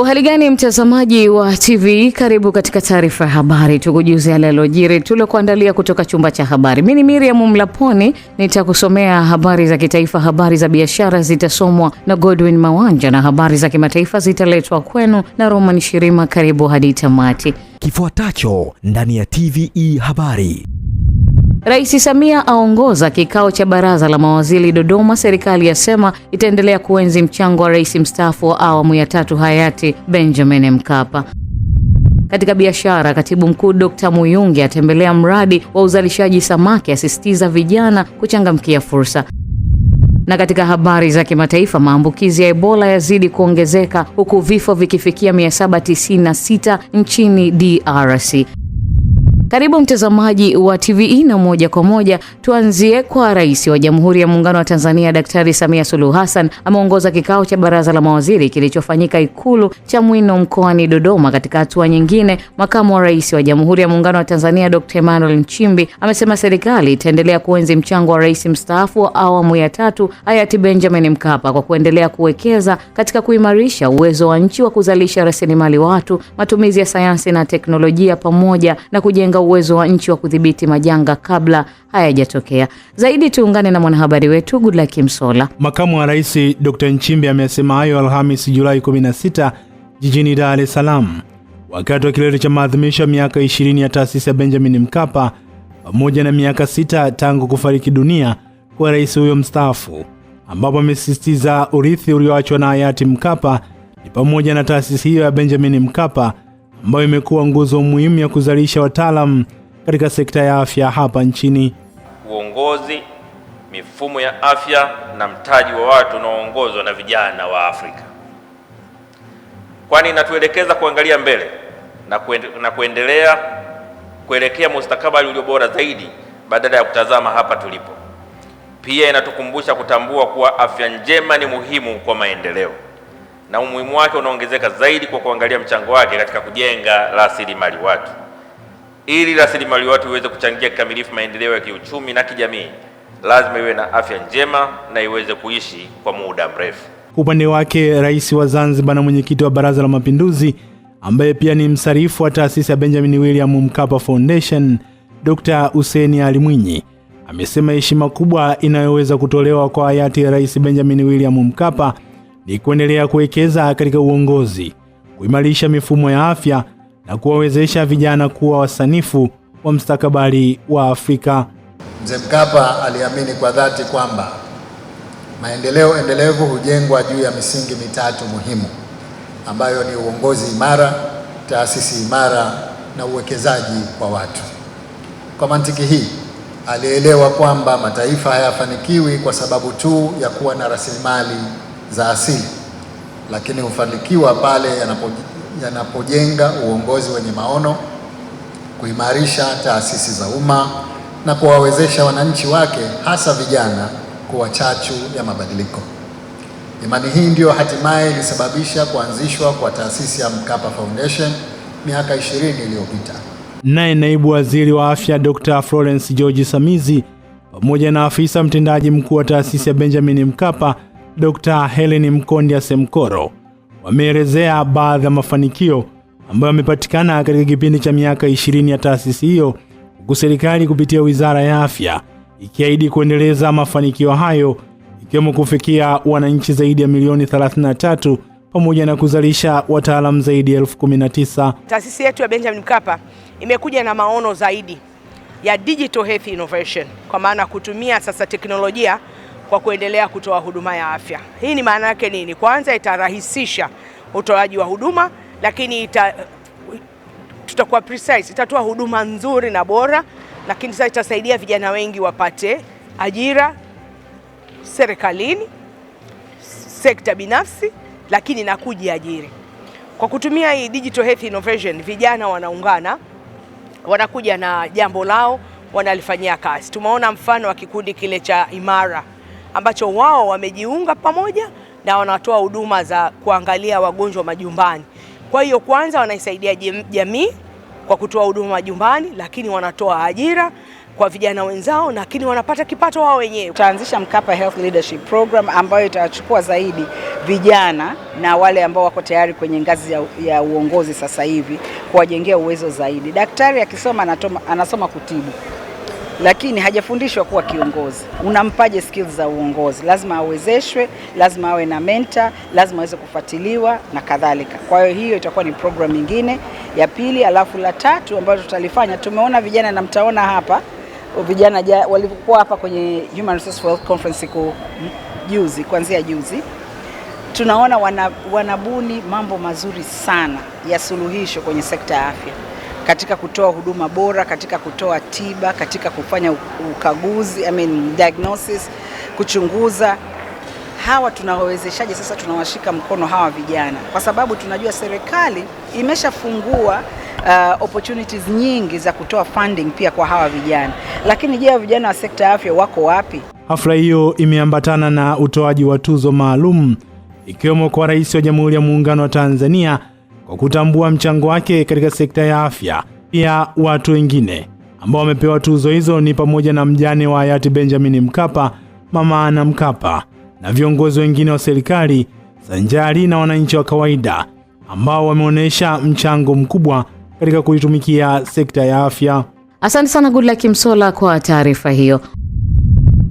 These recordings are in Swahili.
Uhali gani mtazamaji wa TV, karibu katika taarifa ya habari. Tukujuze yale yaliyojiri tuliokuandalia kutoka chumba cha habari. Mimi ni Miriam Mlaponi, nitakusomea habari za kitaifa. Habari za biashara zitasomwa na Godwin Mawanja na habari za kimataifa zitaletwa kwenu na Roman Shirima. Karibu hadi tamati. Kifuatacho ndani ya TVE habari. Rais Samia aongoza kikao cha baraza la mawaziri Dodoma. Serikali yasema itaendelea kuenzi mchango wa rais mstaafu wa awamu ya 3 hayati Benjamin Mkapa. Katika biashara, katibu mkuu Dr. Muyungi atembelea mradi wa uzalishaji samaki, asisitiza vijana kuchangamkia fursa. Na katika habari za kimataifa, maambukizi ya Ebola yazidi kuongezeka huku vifo vikifikia 796 nchini DRC. Karibu mtazamaji wa TVE na moja kwa moja tuanzie kwa Rais wa Jamhuri ya Muungano wa Tanzania Daktari Samia Suluhu Hassan ameongoza kikao cha baraza la mawaziri kilichofanyika Ikulu Chamwino mkoani Dodoma. Katika hatua nyingine, makamu wa rais wa Jamhuri ya Muungano wa Tanzania Dr. Emmanuel Nchimbi amesema serikali itaendelea kuenzi mchango wa rais mstaafu wa awamu ya 3 hayati Benjamin Mkapa kwa kuendelea kuwekeza katika kuimarisha uwezo wa nchi wa kuzalisha rasilimali watu, matumizi ya sayansi na teknolojia pamoja na kujenga uwezo wa nchi wa kudhibiti majanga kabla hayajatokea. Zaidi tuungane na mwanahabari wetu Goodluck Msola. Makamu wa Rais Dr. Nchimbi amesema hayo Alhamisi Julai 16 jijini Dar es Salaam wakati wa kilele cha maadhimisho ya miaka 20 ya taasisi ya Benjamin Mkapa pamoja na miaka 6 tangu kufariki dunia kwa rais huyo mstaafu, ambapo amesisitiza urithi ulioachwa na hayati Mkapa ni pamoja na taasisi hiyo ya Benjamin Mkapa ambayo imekuwa nguzo muhimu ya kuzalisha wataalamu katika sekta ya afya hapa nchini. Uongozi, mifumo ya afya na mtaji wa watu unaoongozwa na vijana wa Afrika, kwani inatuelekeza kuangalia mbele na kuendelea kuelekea mustakabali ulio bora zaidi badala ya kutazama hapa tulipo. Pia inatukumbusha kutambua kuwa afya njema ni muhimu kwa maendeleo, na umuhimu wake unaongezeka zaidi kwa kuangalia mchango wake katika kujenga rasilimali watu. Ili rasilimali watu iweze kuchangia kikamilifu maendeleo ya kiuchumi na kijamii, lazima iwe na afya njema na iweze kuishi kwa muda mrefu. Kwa upande wake, rais wa Zanzibar na mwenyekiti wa Baraza la Mapinduzi ambaye pia ni msarifu wa taasisi ya Benjamin William Mkapa Foundation, Dr. Hussein Ali Mwinyi amesema heshima kubwa inayoweza kutolewa kwa hayati Rais Benjamin William Mkapa ni kuendelea kuwekeza katika uongozi, kuimarisha mifumo ya afya na kuwawezesha vijana kuwa wasanifu wa mustakabali wa Afrika. Mzee Mkapa aliamini kwa dhati kwamba maendeleo endelevu hujengwa juu ya misingi mitatu muhimu ambayo ni uongozi imara, taasisi imara na uwekezaji kwa watu. Kwa mantiki hii, alielewa kwamba mataifa hayafanikiwi kwa sababu tu ya kuwa na rasilimali za asili, lakini hufanikiwa pale yanapojenga uongozi wenye maono, kuimarisha taasisi za umma na kuwawezesha wananchi wake hasa vijana kuwa chachu ya mabadiliko. Imani hii ndio hatimaye ilisababisha kuanzishwa kwa taasisi ya Mkapa Foundation miaka 20 iliyopita. Naye naibu waziri wa afya Dr. Florence George Samizi pamoja na afisa mtendaji mkuu wa taasisi ya Benjamin Mkapa Dr. Helen Mkondia Semkoro wameelezea baadhi ya mafanikio ambayo yamepatikana katika kipindi cha miaka 20 ya taasisi hiyo, huku serikali kupitia Wizara ya Afya ikiahidi kuendeleza mafanikio hayo, ikiwemo kufikia wananchi zaidi ya milioni 33 pamoja na kuzalisha wataalamu zaidi ya 19,000. Taasisi yetu ya Benjamin Mkapa imekuja na maono zaidi ya digital health innovation, kwa maana kutumia sasa teknolojia kwa kuendelea kutoa huduma ya afya. Hii ni maana yake nini? Kwanza itarahisisha utoaji wa huduma, lakini tutakuwa precise, itatoa huduma nzuri na bora, lakini sasa itasaidia vijana wengi wapate ajira serikalini, sekta binafsi, lakini na kujiajiri. Kwa kutumia hii digital health innovation, vijana wanaungana, wanakuja na jambo lao, wanalifanyia kazi. Tumeona mfano wa kikundi kile cha Imara ambacho wao wamejiunga pamoja na wanatoa huduma za kuangalia wagonjwa majumbani. Kwa hiyo kwanza wanaisaidia jamii kwa kutoa huduma majumbani, lakini wanatoa ajira kwa vijana wenzao, lakini wanapata kipato wao wenyewe. Tutaanzisha Mkapa Health Leadership Program ambayo itachukua zaidi vijana na wale ambao wako tayari kwenye ngazi ya uongozi sasa hivi, kuwajengea uwezo zaidi. Daktari akisoma anasoma kutibu, lakini hajafundishwa kuwa kiongozi. Unampaje skills za uongozi? Lazima awezeshwe, lazima awe na mentor, lazima aweze kufuatiliwa na kadhalika. Kwa hiyo itakuwa ni program nyingine ya pili. Alafu la tatu ambalo tutalifanya, tumeona vijana na mtaona hapa vijana walikuwa hapa kwenye Human Resource for Health Conference kuanzia juzi. Tunaona wanabuni mambo mazuri sana ya suluhisho kwenye sekta ya afya, katika kutoa huduma bora, katika kutoa tiba, katika kufanya ukaguzi, diagnosis, kuchunguza. Hawa tunawawezeshaje sasa? Tunawashika mkono hawa vijana, kwa sababu tunajua serikali imeshafungua opportunities nyingi za kutoa funding pia kwa hawa vijana. Lakini je, vijana wa sekta ya afya wako wapi? Hafla hiyo imeambatana na utoaji wa tuzo maalum, ikiwemo kwa Rais wa Jamhuri ya Muungano wa Tanzania kwa kutambua mchango wake katika sekta ya afya. Pia watu wengine ambao wamepewa tuzo hizo ni pamoja na mjane wa hayati Benjamin Mkapa, Mama Ana Mkapa, na viongozi wengine wa serikali sanjari na wananchi wa kawaida ambao wameonyesha mchango mkubwa katika kuitumikia sekta ya afya. Asante sana Goodluck Msolla kwa taarifa hiyo.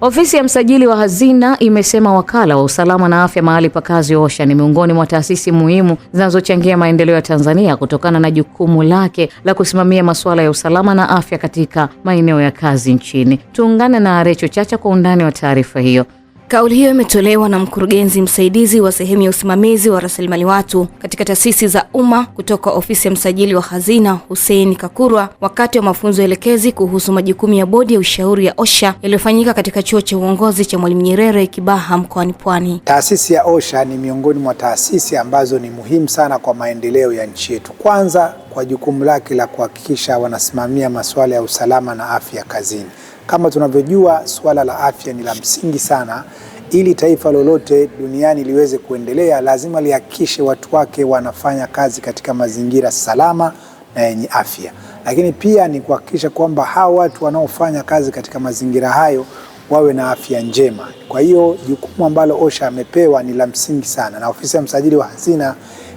Ofisi ya msajili wa hazina imesema wakala wa usalama na afya mahali pa kazi OSHA ni miongoni mwa taasisi muhimu zinazochangia maendeleo ya Tanzania kutokana na jukumu lake la kusimamia masuala ya usalama na afya katika maeneo ya kazi nchini. Tuungane na Recho Chacha kwa undani wa taarifa hiyo. Kauli hiyo imetolewa na mkurugenzi msaidizi wa sehemu ya usimamizi wa rasilimali watu katika taasisi za umma kutoka ofisi ya msajili wa hazina Hussein Kakurwa wakati wa mafunzo elekezi kuhusu majukumu ya bodi ya ushauri ya OSHA yaliyofanyika katika chuo cha uongozi cha Mwalimu Nyerere Kibaha mkoani Pwani. Taasisi ya OSHA ni miongoni mwa taasisi ambazo ni muhimu sana kwa maendeleo ya nchi yetu. Kwanza kwa jukumu lake la kuhakikisha wanasimamia masuala ya usalama na afya kazini. Kama tunavyojua, suala la afya ni la msingi sana. Ili taifa lolote duniani liweze kuendelea, lazima lihakikishe watu wake wanafanya kazi katika mazingira salama na yenye afya. Lakini pia ni kuhakikisha kwamba hao watu wanaofanya kazi katika mazingira hayo wawe na afya njema. Kwa hiyo jukumu ambalo OSHA amepewa ni la msingi sana, na ofisi ya msajili wa hazina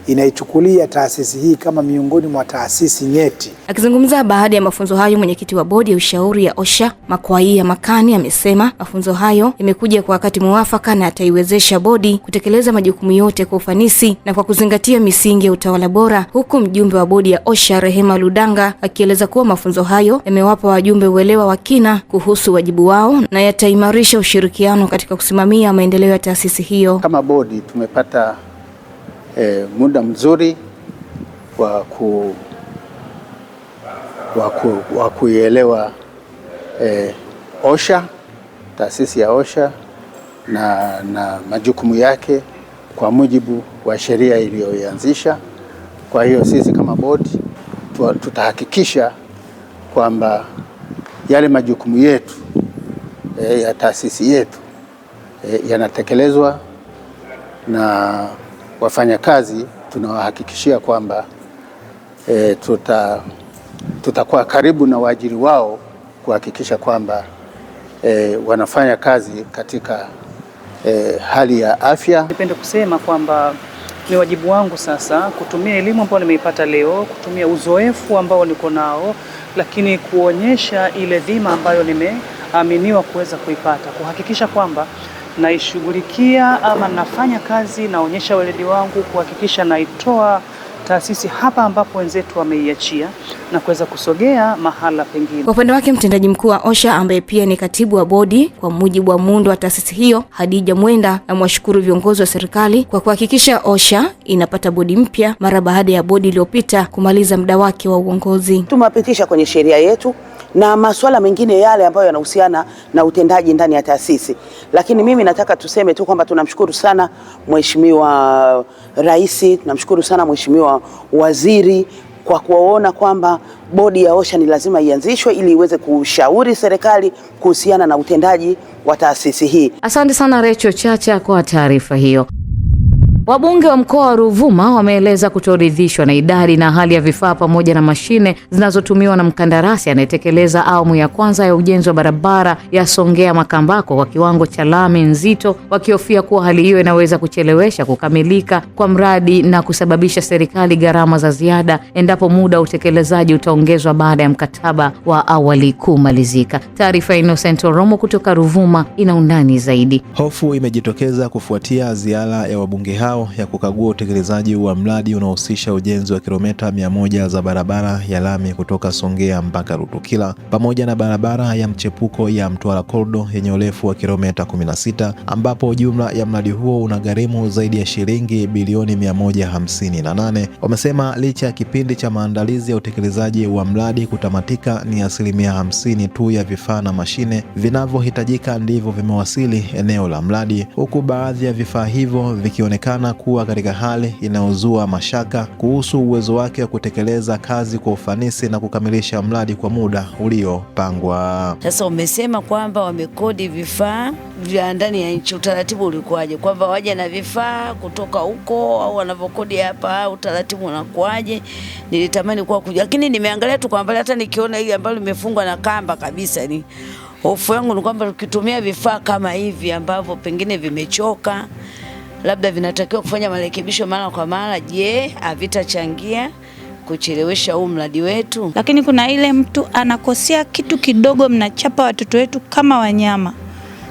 inaichukulia taasisi hii kama miongoni mwa taasisi nyeti. Akizungumza baada ya mafunzo hayo, mwenyekiti wa bodi ya ushauri ya OSHA Makwaia Makani amesema mafunzo hayo yamekuja kwa wakati muafaka na ataiwezesha bodi kutekeleza majukumu yote kwa ufanisi na kwa kuzingatia misingi ya utawala bora, huku mjumbe wa bodi ya OSHA Rehema Ludanga akieleza kuwa mafunzo hayo yamewapa wajumbe uelewa wa kina kuhusu wajibu wao na yataimarisha ushirikiano katika kusimamia maendeleo ya taasisi hiyo. Kama bodi tumepata muda mzuri wa kuielewa OSHA, taasisi ya OSHA na majukumu yake kwa mujibu wa sheria iliyoanzisha. Kwa hiyo sisi kama bodi tutahakikisha kwamba yale majukumu yetu ya taasisi yetu yanatekelezwa, na wafanyakazi tunawahakikishia kwamba tutakuwa karibu na waajiri wao kuhakikisha kwamba wanafanya kazi katika hali ya afya. Nipende kusema kwamba ni wajibu wangu sasa kutumia elimu ambayo nimeipata leo, kutumia uzoefu ambao niko nao, lakini kuonyesha ile dhima ambayo nimeaminiwa kuweza kuipata, kuhakikisha kwamba naishughulikia ama nafanya kazi, naonyesha weledi wangu kuhakikisha naitoa taasisi hapa ambapo wenzetu wameiachia na kuweza kusogea mahala pengine. Kwa upande wake, mtendaji mkuu wa OSHA ambaye pia ni katibu wa bodi kwa mujibu wa muundo wa taasisi hiyo, Hadija Mwenda, amewashukuru viongozi wa serikali kwa kuhakikisha OSHA inapata bodi mpya mara baada ya bodi iliyopita kumaliza muda wake wa uongozi. Tumepitisha kwenye sheria yetu na masuala mengine yale ambayo yanahusiana na utendaji ndani ya taasisi. Lakini mimi nataka tuseme tu kwamba tunamshukuru sana Mheshimiwa Rais, tunamshukuru sana Mheshimiwa Waziri kwa kuona kwamba bodi ya OSHA ni lazima ianzishwe ili iweze kushauri serikali kuhusiana na utendaji wa taasisi hii. Asante sana Recho Chacha kwa taarifa hiyo. Wabunge wa mkoa wa Ruvuma wameeleza kutoridhishwa na idadi na hali ya vifaa pamoja na mashine zinazotumiwa na mkandarasi anayetekeleza awamu ya kwanza ya ujenzi wa barabara ya Songea Makambako kwa kiwango cha lami nzito, wakihofia kuwa hali hiyo inaweza kuchelewesha kukamilika kwa mradi na kusababisha serikali gharama za ziada endapo muda wa utekelezaji utaongezwa baada ya mkataba wa awali kumalizika. Taarifa Innocent Oromo kutoka Ruvuma ina undani zaidi. Hofu imejitokeza kufuatia ziara ya wabunge hao ya kukagua utekelezaji wa mradi unaohusisha ujenzi wa kilomita 100 za barabara ya lami kutoka Songea mpaka Rutukila pamoja na barabara ya mchepuko ya Mtwara Corridor yenye urefu wa kilomita 16, ambapo jumla ya mradi huo unagharimu zaidi ya shilingi bilioni 158. Wamesema licha ya kipindi cha maandalizi ya utekelezaji wa mradi kutamatika, ni 50% tu ya vifaa na mashine vinavyohitajika ndivyo vimewasili eneo la mradi, huku baadhi ya vifaa hivyo vikionekana kuwa katika hali inayozua mashaka kuhusu uwezo wake wa kutekeleza kazi kwa ufanisi na kukamilisha mradi kwa muda uliopangwa. Sasa umesema kwamba wamekodi vifaa vya ndani ya nchi, utaratibu ulikuwaje? Kwamba waje na vifaa kutoka huko au wanavyokodi hapa, utaratibu unakuwaje? Nilitamani kwa kuja, lakini nimeangalia tu kwamba hata nikiona ile ambalo limefungwa na kamba kabisa, ni hofu yangu ni kwamba ukitumia vifaa kama hivi ambavyo pengine vimechoka, labda vinatakiwa kufanya marekebisho mara kwa mara, je, havitachangia kuchelewesha huu mradi wetu? Lakini kuna ile mtu anakosea kitu kidogo, mnachapa watoto wetu kama wanyama.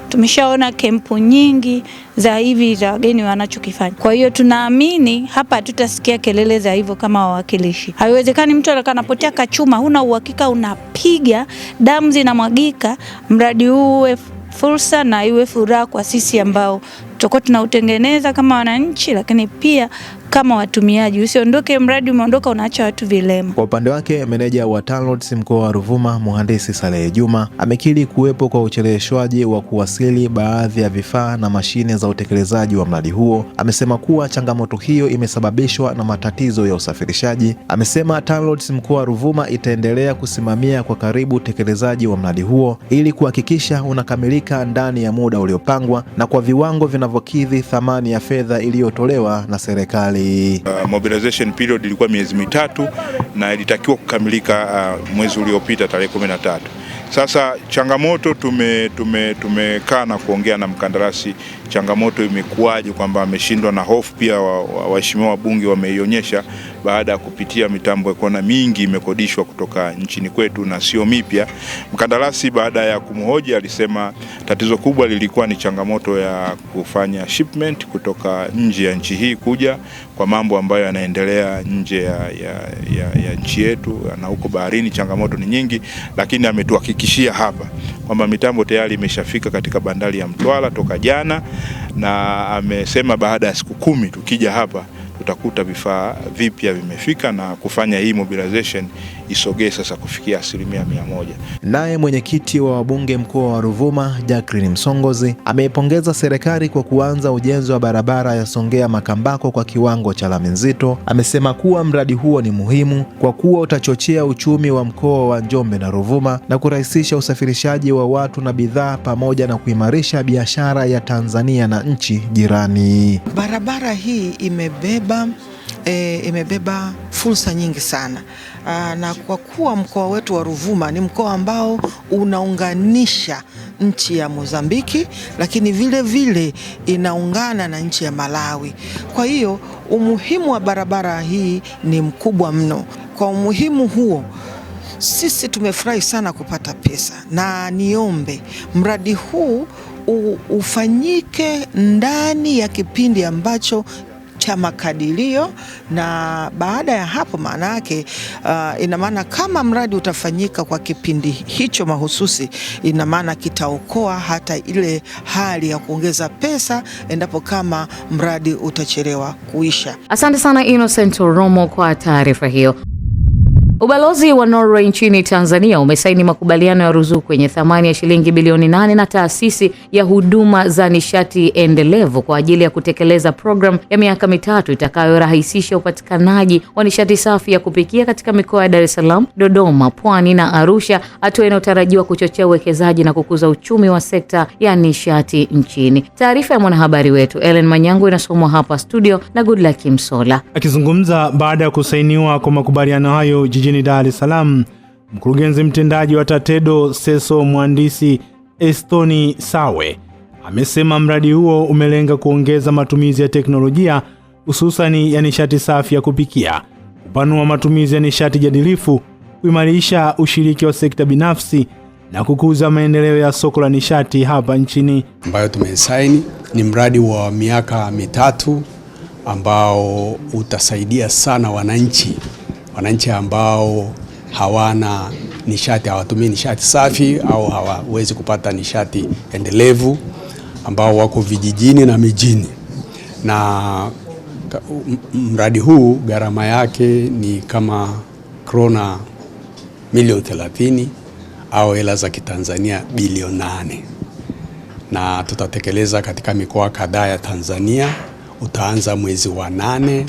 Tumeshaona kempu nyingi za hivi za wageni wanachokifanya. Kwa hiyo tunaamini hapa tutasikia kelele za hivyo kama wawakilishi. Haiwezekani mtu anapotea kachuma, huna uhakika, unapiga, damu zinamwagika, mradi huu uwe fursa na iwe furaha kwa sisi ambao tutakuwa tunautengeneza kama wananchi, lakini pia kama watumiaji. Usiondoke mradi umeondoka unaacha watu vilema. Kwa upande wake, meneja wa TANROADS mkoa wa Ruvuma, Mhandisi Saleh Juma, amekiri kuwepo kwa ucheleweshwaji wa kuwasili baadhi ya vifaa na mashine za utekelezaji wa mradi huo. Amesema kuwa changamoto hiyo imesababishwa na matatizo ya usafirishaji. Amesema TANROADS mkoa wa Ruvuma itaendelea kusimamia kwa karibu utekelezaji wa mradi huo ili kuhakikisha unakamilika ndani ya muda uliopangwa na kwa viwango vinavyokidhi thamani ya fedha iliyotolewa na serikali. Mobilization period ilikuwa miezi mitatu na ilitakiwa kukamilika mwezi uliopita tarehe 13. Sasa changamoto tumekaa na kuongea na mkandarasi, changamoto imekuwaje, kwamba ameshindwa, na hofu pia waheshimiwa wabunge wameionyesha baada ya kupitia mitambo kona mingi imekodishwa kutoka nchini kwetu na sio mipya. Mkandarasi baada ya kumhoji alisema tatizo kubwa lilikuwa ni changamoto ya kufanya shipment kutoka nje ya nchi hii kuja kwa mambo ambayo yanaendelea nje ya nchi yetu, na huko baharini changamoto ni nyingi, lakini ametuhakikishia hapa kwamba mitambo tayari imeshafika katika bandari ya Mtwara toka jana, na amesema baada ya siku 10 tukija hapa utakuta vifaa vipya vimefika na kufanya hii mobilization isogee sasa kufikia 100%. Naye mwenyekiti wa wabunge mkoa wa Ruvuma, Jacqueline Msongozi, ameipongeza serikali kwa kuanza ujenzi wa barabara ya Songea Makambako kwa kiwango cha lami nzito. Amesema kuwa mradi huo ni muhimu kwa kuwa utachochea uchumi wa mkoa wa Njombe na Ruvuma na kurahisisha usafirishaji wa watu na bidhaa pamoja na kuimarisha biashara ya Tanzania na nchi jirani. Barabara hii imebeba fursa nyingi sana, na kwa kuwa mkoa wetu wa Ruvuma ni mkoa ambao unaunganisha nchi ya Mozambiki, lakini vile vile inaungana na nchi ya Malawi. Kwa hiyo umuhimu wa barabara hii ni mkubwa mno. Kwa umuhimu huo, sisi tumefurahi sana kupata pesa, na niombe mradi huu ufanyike ndani ya kipindi ambacho cha makadirio, na baada ya hapo maana yake ina maana kama mradi utafanyika kwa kipindi hicho mahususi, ina maana kitaokoa hata ile hali ya kuongeza pesa endapo kama mradi utachelewa kuisha. Asante sana Innocent Oromo kwa taarifa hiyo. Ubalozi wa Norway nchini Tanzania umesaini makubaliano ya ruzuku yenye thamani ya shilingi bilioni 8 na taasisi ya huduma za nishati endelevu kwa ajili ya kutekeleza program ya miaka 3 itakayorahisisha upatikanaji wa nishati safi ya kupikia katika mikoa ya Dar es Salaam, Dodoma, Pwani na Arusha, hatua inayotarajiwa kuchochea uwekezaji na kukuza uchumi wa sekta ya nishati nchini. Taarifa ya mwanahabari wetu Ellen Manyango inasomwa hapa studio na Goodluck Msola. Akizungumza baada ya kusainiwa kwa makubaliano hayo jijini Dar es Salaam, mkurugenzi mtendaji wa TATEDO SESO mhandisi Estoni Sawe amesema mradi huo umelenga kuongeza matumizi ya teknolojia hususani ya nishati safi ya kupikia, kupanua matumizi ya nishati jadilifu, kuimarisha ushiriki wa sekta binafsi na kukuza maendeleo ya soko la nishati hapa nchini. Ambayo tumesaini ni mradi wa miaka 3 ambao utasaidia sana wananchi ambao hawana nishati, hawatumii nishati safi au hawawezi kupata nishati endelevu, ambao wako vijijini na mijini. Na mradi huu gharama yake ni kama krona milioni 30 au hela za Kitanzania bilioni 8. Na tutatekeleza katika mikoa kadhaa ya Tanzania. Utaanza mwezi wa 8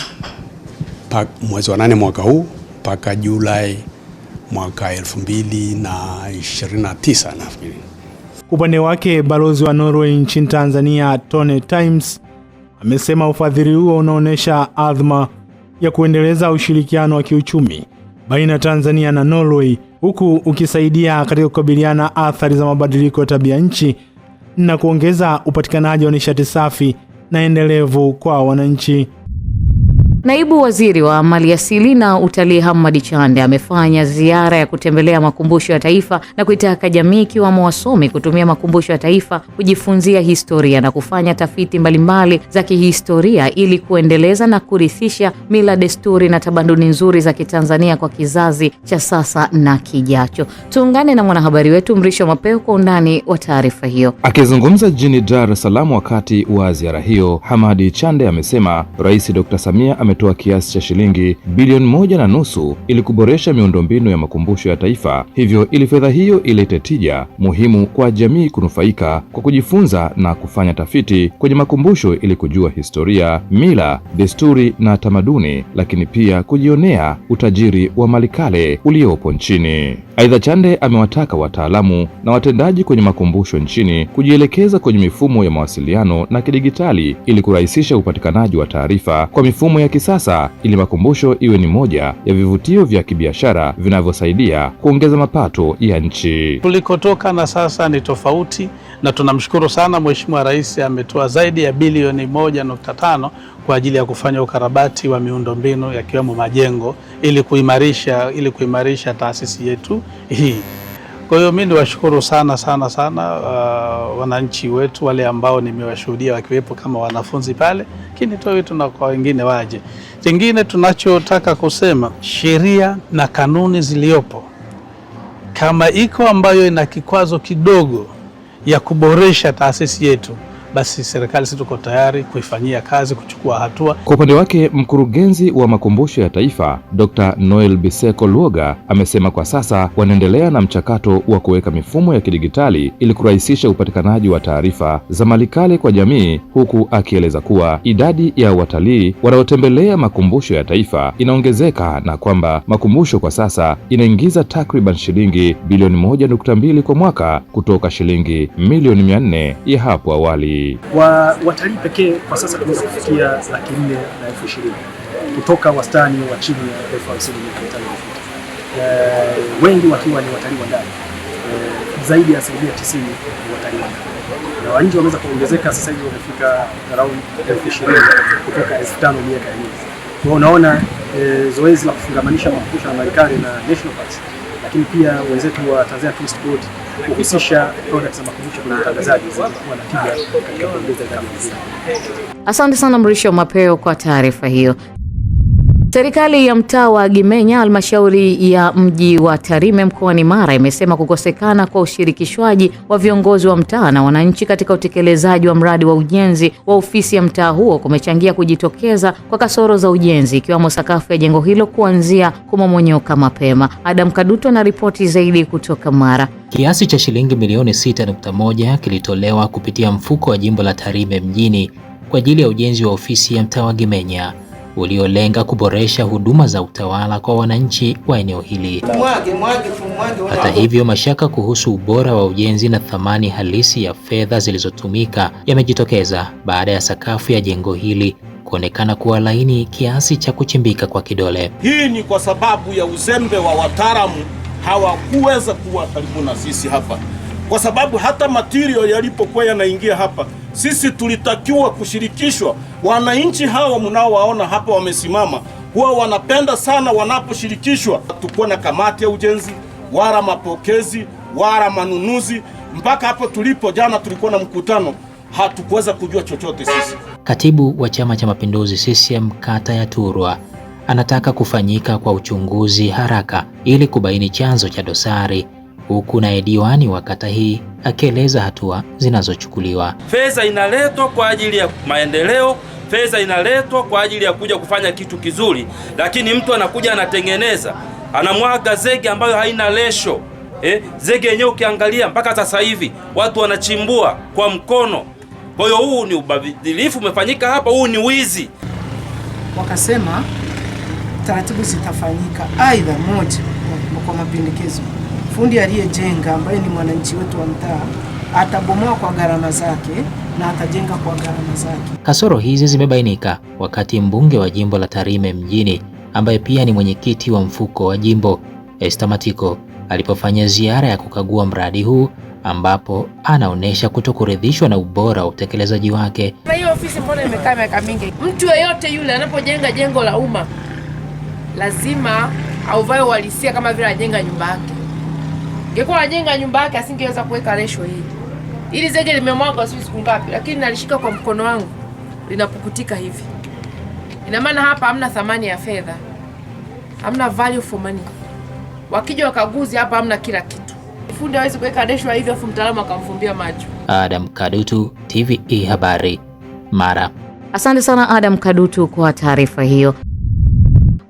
mwaka huu mpaka Julai mwaka 2029 nafikiri. Upande wake balozi wa Norway nchini Tanzania Tone Times amesema ufadhili huo unaonesha azma ya kuendeleza ushirikiano wa kiuchumi baina ya Tanzania na Norway, huku ukisaidia katika kukabiliana athari za mabadiliko ya tabia nchi na kuongeza upatikanaji wa nishati safi na endelevu kwa wananchi. Naibu Waziri wa Maliasili na Utalii Hamad Chande amefanya ziara ya kutembelea makumbusho ya taifa na kuitaka jamii ikiwemo wasomi kutumia makumbusho ya taifa kujifunzia historia na kufanya tafiti mbalimbali za kihistoria ili kuendeleza na kurithisha mila, desturi na tamaduni nzuri za Kitanzania kwa kizazi cha sasa na kijacho. Tuungane na mwanahabari wetu Mrisho Mapeo kwa undani wa taarifa hiyo. Akizungumza jijini Dar es Salaam wakati wa ziara hiyo, Hamad Chande amesema Rais Dr. Samia ametoa kiasi cha shilingi bilioni 1.5 ili kuboresha miundombinu ya makumbusho ya taifa. Hivyo ili fedha hiyo ilete tija muhimu kwa jamii kunufaika kwa kujifunza na kufanya tafiti kwenye makumbusho ili kujua historia, mila, desturi na tamaduni, lakini pia kujionea utajiri wa malikale uliopo nchini. Aidha, Chande amewataka wataalamu na watendaji kwenye makumbusho nchini kujielekeza kwenye mifumo ya mawasiliano na kidigitali ili kurahisisha upatikanaji wa taarifa kwa mifumo ya kisasa ili makumbusho iwe ni moja ya vivutio vya kibiashara vinavyosaidia kuongeza mapato ya nchi. Tulikotoka na sasa ni tofauti, na tunamshukuru sana Mheshimiwa Rais ametoa zaidi ya bilioni 1.5 kwa ajili ya kufanya ukarabati wa miundombinu yakiwemo majengo ili kuimarisha taasisi yetu hii. Kwa hiyo mimi niwashukuru sana wananchi wetu wale ambao nimewashuhudia wakiwepo kama wanafunzi pale, lakini toa wito na kwa wengine waje. Kingine tunachotaka kusema, sheria na kanuni ziliopo kama iko ambayo ina kikwazo kidogo ya kuboresha taasisi yetu, basi serikali sisi tuko tayari kuifanyia kazi, kuchukua hatua. Kwa upande wake, mkurugenzi wa makumbusho ya taifa Dr. Noel Biseko Luoga amesema kwa sasa wanaendelea na mchakato wa kuweka mifumo ya kidigitali ili kurahisisha upatikanaji wa taarifa za malikale kwa jamii, huku akieleza kuwa idadi ya watalii wanaotembelea makumbusho ya taifa inaongezeka na kwamba makumbusho kwa sasa inaingiza takriban shilingi bilioni 1.2 kwa mwaka kutoka shilingi milioni 400 ya hapo awali. Watalii pekee kwa sasa tunaweza kufikia 420,000 kutoka wastani wa chini ya 50,000 wengi wakiwa ni watalii wa ndani, zaidi ya 90% ni watalii wa ndani, na wa nje wameweza kuongezeka. Sasa hivi wamefika around 20,000 kutoka 5,000 miaka ya nyuma. Kwa unaona zoezi la kufungamanisha makumbusho ya malikale na national parks, lakini pia wenzetu wa Tanzania Tourist Board kuhusisha products za makumbusho kwenye utangazaji zinakuwa na tija katika kuongeza kama hizi. Asante sana Mrisho Mapeo kwa taarifa hiyo. Serikali ya mtaa wa Gimenya, halmashauri ya mji wa Tarime mkoani Mara, imesema kukosekana kwa ushirikishwaji wa viongozi wa mtaa na wananchi katika utekelezaji wa mradi wa ujenzi wa ofisi ya mtaa huo kumechangia kujitokeza kwa kasoro za ujenzi, ikiwemo sakafu ya jengo hilo kuanzia kumomonyoka mapema. Adam Kaduto na ripoti zaidi kutoka Mara. Kiasi cha shilingi milioni 6.1 kilitolewa kupitia mfuko wa jimbo la Tarime mjini kwa ajili ya ujenzi wa ofisi ya mtaa wa Gimenya uliolenga kuboresha huduma za utawala kwa wananchi wa eneo hili. Hata hivyo, mashaka kuhusu ubora wa ujenzi na thamani halisi ya fedha zilizotumika yamejitokeza baada ya sakafu ya jengo hili kuonekana kuwa laini kiasi cha kuchimbika kwa kidole. Hii ni kwa sababu ya uzembe wa wataalamu, hawakuweza kuwa karibu na sisi hapa, kwa sababu hata material yalipokuwa yanaingia hapa, sisi tulitakiwa kushirikishwa. Wananchi hawa mnaowaona hapa wamesimama, huwa wanapenda sana wanaposhirikishwa. Tukuwa na kamati ya ujenzi, wala mapokezi, wala manunuzi. Mpaka hapo tulipo jana tulikuwa na mkutano, hatukuweza kujua chochote sisi. Katibu wa Chama cha Mapinduzi CCM kata ya Turwa anataka kufanyika kwa uchunguzi haraka ili kubaini chanzo cha dosari, huku naye diwani wa kata hii akieleza hatua zinazochukuliwa. Fedha inaletwa kwa ajili ya maendeleo, fedha inaletwa kwa ajili ya kuja kufanya kitu kizuri, lakini mtu anakuja anatengeneza, anamwaga zege ambayo haina lesho. Zege yenyewe ukiangalia mpaka sasa hivi watu wanachimbua kwa mkono. Kwa hiyo huu ni ubadhirifu umefanyika hapa, huu ni wizi. Wakasema taratibu zitafanyika, aidha moja kwa mapendekezo, fundi aliyejenga ambaye ni mwananchi wetu wa mtaa atabomoa kwa gharama zake na atajenga kwa gharama zake. Kasoro hizi zimebainika wakati mbunge wa jimbo la Tarime mjini ambaye pia ni mwenyekiti wa mfuko wa jimbo Esther Matiko alipofanya ziara ya kukagua mradi huu, ambapo anaonesha kutokuridhishwa na ubora wa utekelezaji wake. Na hiyo ofisi mbona imekaa miaka mingi? Mtu yeyote yule anapojenga jengo la umma lazima auvae uhalisia kama vile ajenga nyumba yake. Ingekuwa ajenga nyumba yake asingeweza kuweka resho hii. Ili zege limemwagwa siku ngapi, lakini nalishika kwa mkono wangu linapukutika hivi. Ina maana hapa hamna thamani ya fedha. Hamna value for money. Wakija wakaguzi hapa hamna kila kitu. Fundi hawezi kuweka resho hivi afu mtaalamu akamfumbia macho. Adam Kadutu, TVE Habari, Mara. Asante sana Adam Kadutu kwa taarifa hiyo.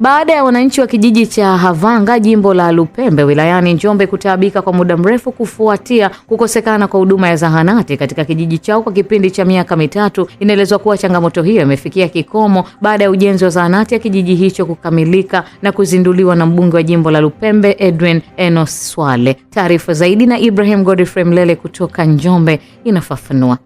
Baada ya wananchi wa kijiji cha Havanga, jimbo la Lupembe wilayani Njombe kutaabika kwa muda mrefu kufuatia kukosekana kwa huduma ya zahanati katika kijiji chao kwa kipindi cha miaka mitatu, inaelezwa kuwa changamoto hiyo imefikia kikomo baada ya ujenzi wa zahanati ya kijiji hicho kukamilika na kuzinduliwa na mbunge wa jimbo la Lupembe Edwin Enos Swale. Taarifa zaidi na Ibrahim Godfrey Mlele kutoka Njombe inafafanua.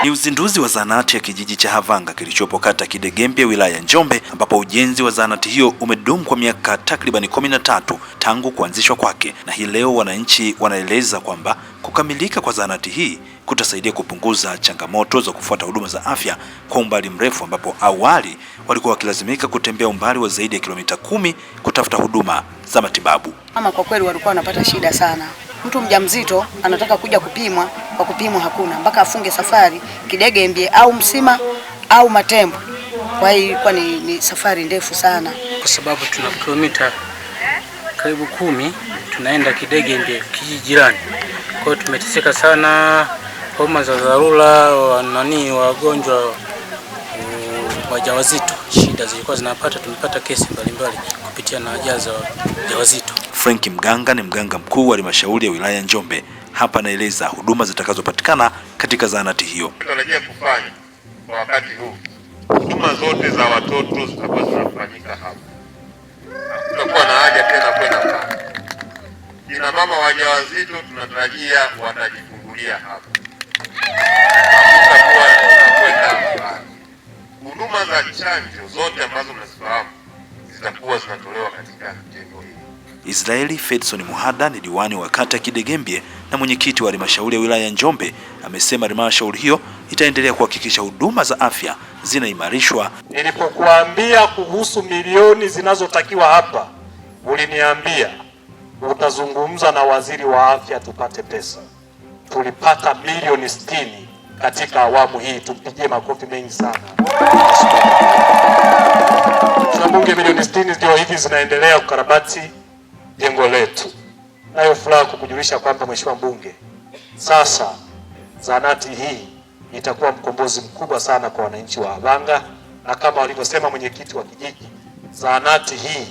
Ni uzinduzi wa zahanati ya kijiji cha Havanga kilichopo kata Kidegembye wilaya ya Njombe, ambapo ujenzi wa zahanati hiyo umedumu kwa miaka takriban 13 tangu kuanzishwa kwake, na hii leo wananchi wanaeleza kwamba kukamilika kwa zahanati hii kutasaidia kupunguza changamoto za kufuata huduma za afya kwa umbali mrefu, ambapo awali walikuwa wakilazimika kutembea umbali wa zaidi ya kilomita 10 kutafuta huduma za matibabu. Mama kwa kweli walikuwa wanapata shida sana. Mtu mjamzito anataka kuja kupimwa, kwa kupimwa hakuna, mpaka afunge safari Kidegembye au Msima au Matembo. Kwa hiyo ilikuwa ni safari ndefu sana, kwa sababu tuna kilomita karibu 10 tunaenda Kidegembye kijiji jirani. Kwa hiyo tumeteseka sana, homa za dharura, wagonjwa wajawazito, shida zilikuwa zinapata. Tumepata kesi mbalimbali kupitia na ajali za wajawazito. Frank Mganga ni mganga mkuu wa halmashauri ya wilaya Njombe. Hapa anaeleza huduma zitakazopatikana katika zahanati hiyo. Tunatarajia kufanya kwa wakati huu huduma zote za watoto zitakuwa zinafanyika hapa. Tutakuwa na haja tena kwenda mbali. Kina mama wajawazito tunatarajia watajifungulia hapa. Tutakuwa kwenda mbali. Huduma za chanjo zote ambazo mnazifahamu zitakuwa zinatolewa katika jengo hili. Israeli Fedson Muhada ni diwani wa kata Kidegembye na mwenyekiti wa halmashauri ya wilaya Njombe, amesema halmashauri hiyo itaendelea kuhakikisha huduma za afya zinaimarishwa. Nilipokuambia kuhusu milioni zinazotakiwa hapa, uliniambia utazungumza na waziri wa afya tupate pesa. tulipata bilioni 60 katika awamu hii. Tumpigie makofi mengi sana. Mheshimiwa Mbunge, bilioni 60 ndio hivi zinaendelea kukarabati jengo letu. Nayo furaha kukujulisha kwamba Mheshimiwa Mbunge, sasa zahanati hii itakuwa mkombozi mkubwa sana kwa wananchi wa Havanga, na kama walivyosema mwenyekiti wa kijiji, zahanati hii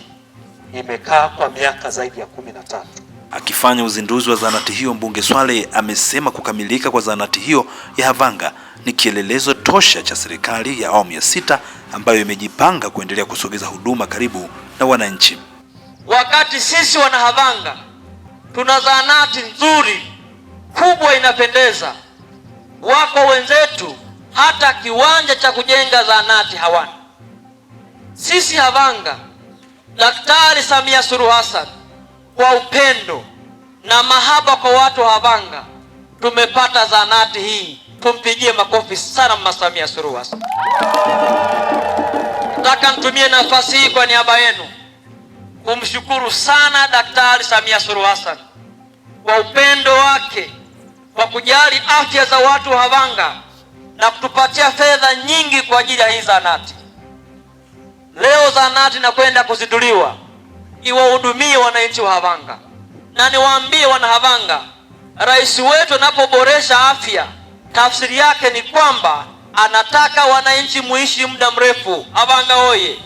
imekaa kwa miaka zaidi ya 13. Akifanya uzinduzi wa zahanati hiyo, mbunge Swaleh amesema kukamilika kwa zahanati hiyo ya Havanga ni kielelezo tosha cha serikali ya awamu ya 6 ambayo imejipanga kuendelea kusogeza huduma karibu na wananchi. Wakati sisi wana Havanga tuna zahanati nzuri kubwa inapendeza, wako wenzetu hata kiwanja cha kujenga zahanati hawana. Sisi Havanga, Daktari Samia Suluhu Hassan kwa upendo na mahaba kwa watu wa Havanga tumepata zahanati hii. Tumpigie makofi sana Mama Samia Suluhu Hassan. Nataka nitumie nafasi hii kwa niaba yenu kumshukuru sana Daktari Samia Suluhu Hassan kwa upendo wake, kwa kujali afya za watu wa Havanga na kutupatia fedha nyingi kwa ajili ya hii zahanati. Leo zahanati inakwenda kuzinduliwa iwahudumie wananchi wa Havanga, na niwaambie wana Havanga, rais wetu anapoboresha afya, tafsiri yake ni kwamba anataka wananchi muishi muda mrefu. Havanga oye!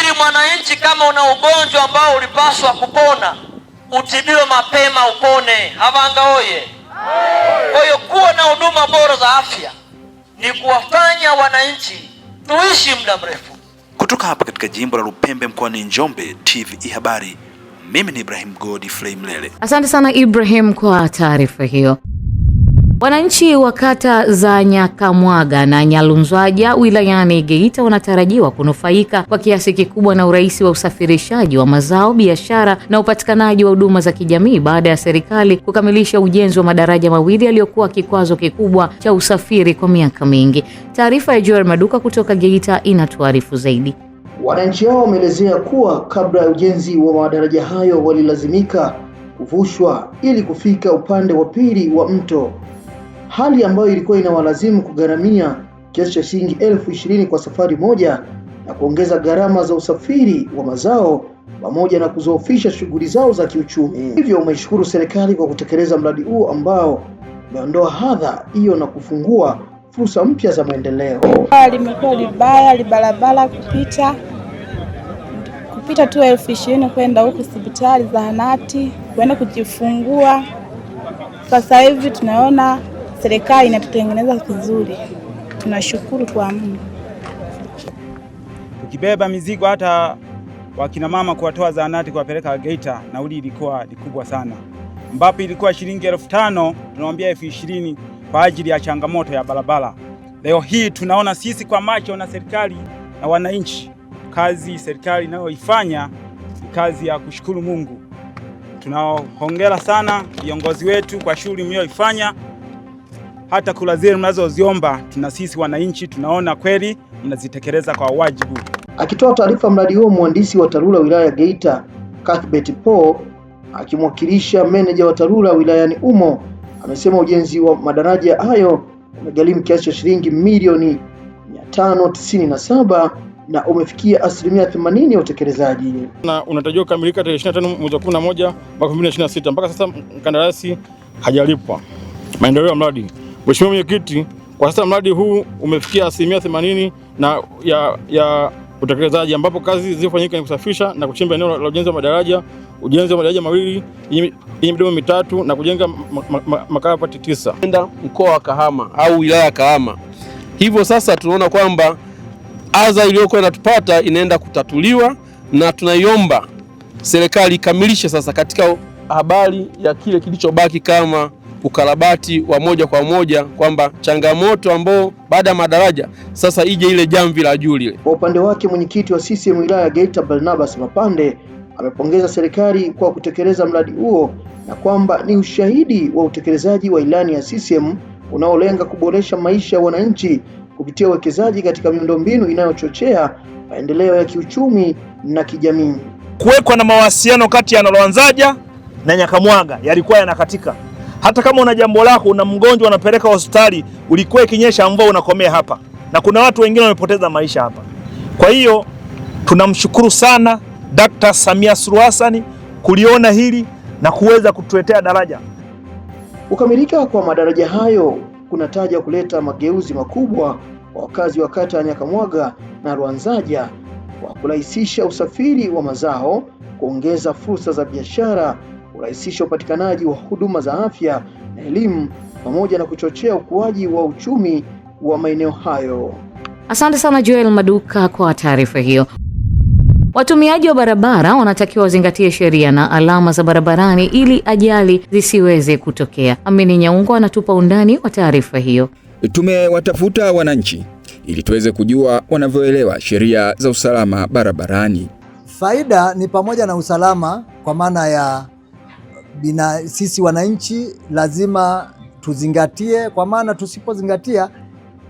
Ili mwananchi kama una ugonjwa ambao ulipaswa kupona, utibiwe mapema upone. Havanga oye! Kwa hiyo kuwa na huduma bora za afya ni kuwafanya wananchi tuishi muda mrefu. Kutoka hapa katika jimbo la Lupembe mkoani Njombe, TVE Habari, mimi ni Ibrahim Godfrey Mlele. Asante sana Ibrahim kwa taarifa hiyo. Wananchi wa kata za Nyakamwaga na Nyalunzwaja wilayani Geita wanatarajiwa kunufaika kwa kiasi kikubwa na urahisi wa usafirishaji wa mazao, biashara na upatikanaji wa huduma za kijamii baada ya serikali kukamilisha ujenzi wa madaraja mawili yaliyokuwa kikwazo kikubwa cha usafiri kwa miaka mingi. Taarifa ya Joel Maduka kutoka Geita inatuarifu zaidi. Wananchi hao wameelezea kuwa kabla ya ujenzi wa madaraja hayo walilazimika kuvushwa ili kufika upande wa pili wa mto, hali ambayo ilikuwa inawalazimu kugharamia kiasi cha shilingi 20,000 kwa safari moja na kuongeza gharama za usafiri wa mazao pamoja na kuzoofisha shughuli zao za kiuchumi. Hivyo umeshukuru serikali kwa kutekeleza mradi huo ambao umeondoa hadha hiyo na kufungua fursa mpya za maendeleo. Limekuwa libaya barabara kupita tu 20,000 kwenda huko hospitali, zahanati, kwenda kujifungua. Sasa hivi tunaona serikali inatutengeneza vizuri. Tunashukuru kwa Mungu. Ukibeba mizigo hata wakina mama kuwatoa zahanati kuwapeleka Geita, nauli ilikuwa kubwa sana, ambapo ilikuwa shilingi 5,000 tunamwambia 20,000 kwa ajili ya changamoto ya barabara. Leo hii tunaona sisi kwa macho na serikali na wananchi, kazi serikali inayoifanya ni kazi ya kushukuru Mungu. Tunahongera sana viongozi wetu kwa shughuli mlioifanya. Hata kula zenu mnazoziomba tuna sisi wananchi tunaona kweli mnazitekeleza kwa wajibu. Akitoa taarifa mradi huo, mhandisi wa TARURA wilaya ya Geita Cuthbert Paul akimwakilisha meneja wa TARURA wilayani humo amesema ujenzi wa madaraja hayo umegharimu kiasi cha shilingi milioni 597 na umefikia 80% ya utekelezaji. Na unatarajiwa kukamilika tarehe 25 mwezi wa 11 mwaka 2026. Mpaka sasa mkandarasi hajalipwa. Maendeleo ya mradi. Mheshimiwa Mwenyekiti, kwa sasa mradi huu umefikia 80% na ya utekelezaji, ambapo kazi zilizofanyika ni kusafisha na kuchimba eneo la ujenzi wa madaraja, ujenzi wa madaraja mawili yenye midomo mitatu na kujenga makarabati 9. Enda mkoa wa Kahama au wilaya ya Kahama. Hivyo sasa tunaona kwamba adha iliyokuwa inatupata inaenda kutatuliwa, na tunaiomba serikali ikamilishe sasa katika habari ya kile kilichobaki kama ukarabati wa moja kwa moja, kwamba changamoto ambao baada ya madaraja sasa ije ile jamvi la juu lile. Kwa upande wake mwenyekiti wa CCM wilaya ya Geita Barnabas Mapande amepongeza serikali kwa kutekeleza mradi huo na kwamba ni ushahidi wa utekelezaji wa ilani ya CCM unaolenga kuboresha maisha ya wananchi kupitia uwekezaji katika miundombinu inayochochea maendeleo ya kiuchumi na kijamii. Kuwekwa na mawasiliano kati ya Nyalunzwaja na Nyakamwaga yalikuwa yanakatika. Hata kama una jambo lako, una mgonjwa unapeleka hospitali, ulikuwa ikinyesha mvua unakomea hapa. Na kuna watu wengine wamepoteza maisha hapa. Kwa hiyo tunamshukuru sana Dr. Samia Suluhu Hassan kuliona hili na kuweza kutuletea daraja. Kukamilika kwa madaraja hayo kunataja kuleta mageuzi makubwa kwa wakazi wa kata ya Nyakamwaga na Rwanzaja kwa kurahisisha usafiri wa mazao, kuongeza fursa za biashara, kurahisisha upatikanaji wa huduma za afya na elimu, pamoja na kuchochea ukuaji wa uchumi wa maeneo hayo. Asante sana Joel Maduka kwa taarifa hiyo. Watumiaji wa barabara wanatakiwa wazingatie sheria na alama za barabarani ili ajali zisiweze kutokea. Amini Nyaungo anatupa undani wa taarifa hiyo. Tumewatafuta wananchi ili tuweze kujua wanavyoelewa sheria za usalama barabarani. Faida ni pamoja na usalama, kwa maana ya sisi wananchi lazima tuzingatie, kwa maana tusipozingatia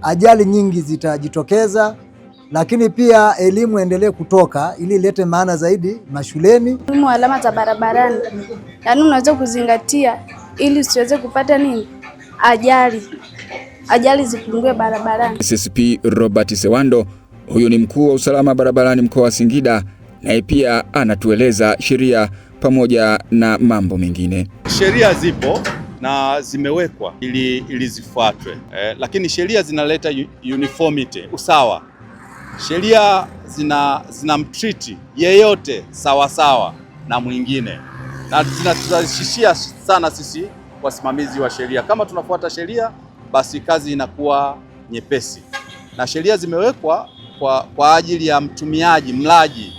ajali nyingi zitajitokeza. Lakini pia elimu endelee kutoka ili ilete maana zaidi mashuleni. Alama za barabarani, yaani unaweza kuzingatia ili usiweze kupata ajali zipungue barabarani. SSP Robert Sewando, huyu ni mkuu wa usalama barabarani mkoa wa Singida, naye pia anatueleza sheria pamoja na mambo mengine. Sheria zipo na zimewekwa ili zifuatwe, lakini sheria zinaleta uniformity, usawa. Sheria zinamtreat yeyote sawa na mwingine, na zinaturahisishia sana sisi wasimamizi wa sheria. Kama tunafuata sheria, basi kazi inakuwa nyepesi, na sheria zimewekwa kwa ajili ya mtumiaji, mlaji,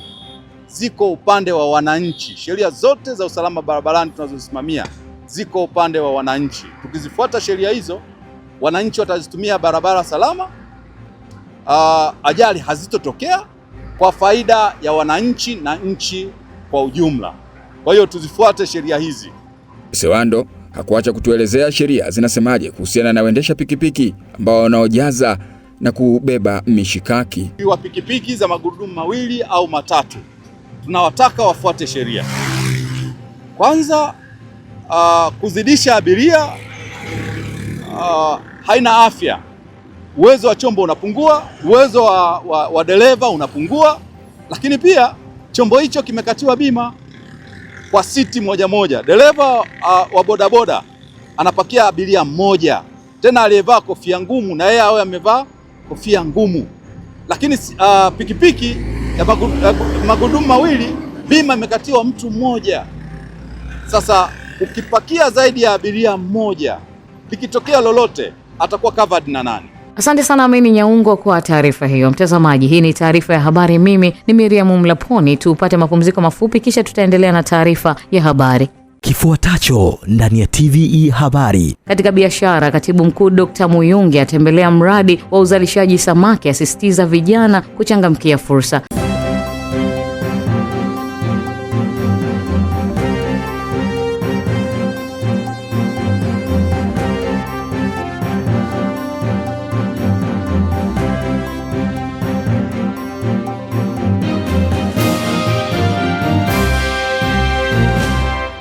ziko upande wa wananchi. Sheria zote za usalama barabarani tunazosimamia ziko upande wa wananchi. Tukizifuata sheria hizo, wananchi watazitumia barabara salama, ajali hazitotokea kwa faida ya wananchi na nchi kwa ujumla. Kwa hiyo tuzifuate sheria hizi. Sewando hakuacha kutuelezea sheria zinasemaje kuhusiana na waendesha pikipiki ambao wanaojaza na kubeba mishikaki. Wa pikipiki za magurudumu mawili au matatu, tunawataka wafuate sheria. Kwanza, kuzidisha abiria haina afya. Uwezo wa chombo unapungua, uwezo wa dereva unapungua, lakini pia chombo hicho kimekatiwa bima kwa siti moja. Dereva wa bodaboda anapakia abiria mmoja, tena aliyevaa kofia ngumu na yeye awe amevaa kofia ngumu. Lakini pikipiki ya magurudumu mawili bima imekatiwa mtu mmoja. Sasa ukipakia zaidi ya abiria mmoja, likitokea lolote atakuwa covered na nani? Asante sana Amini Nyaungo kwa taarifa hiyo. Mtazamaji, hii ni taarifa ya habari. Mimi ni Miriam Mlaponi. Tupate mapumziko mafupi kisha tutaendelea na taarifa ya habari. Kifuatacho ndani ya TVE habari. Katika biashara, Katibu Mkuu Dr. Muyungi atembelea mradi wa uzalishaji samaki, asisitiza vijana kuchangamkia fursa.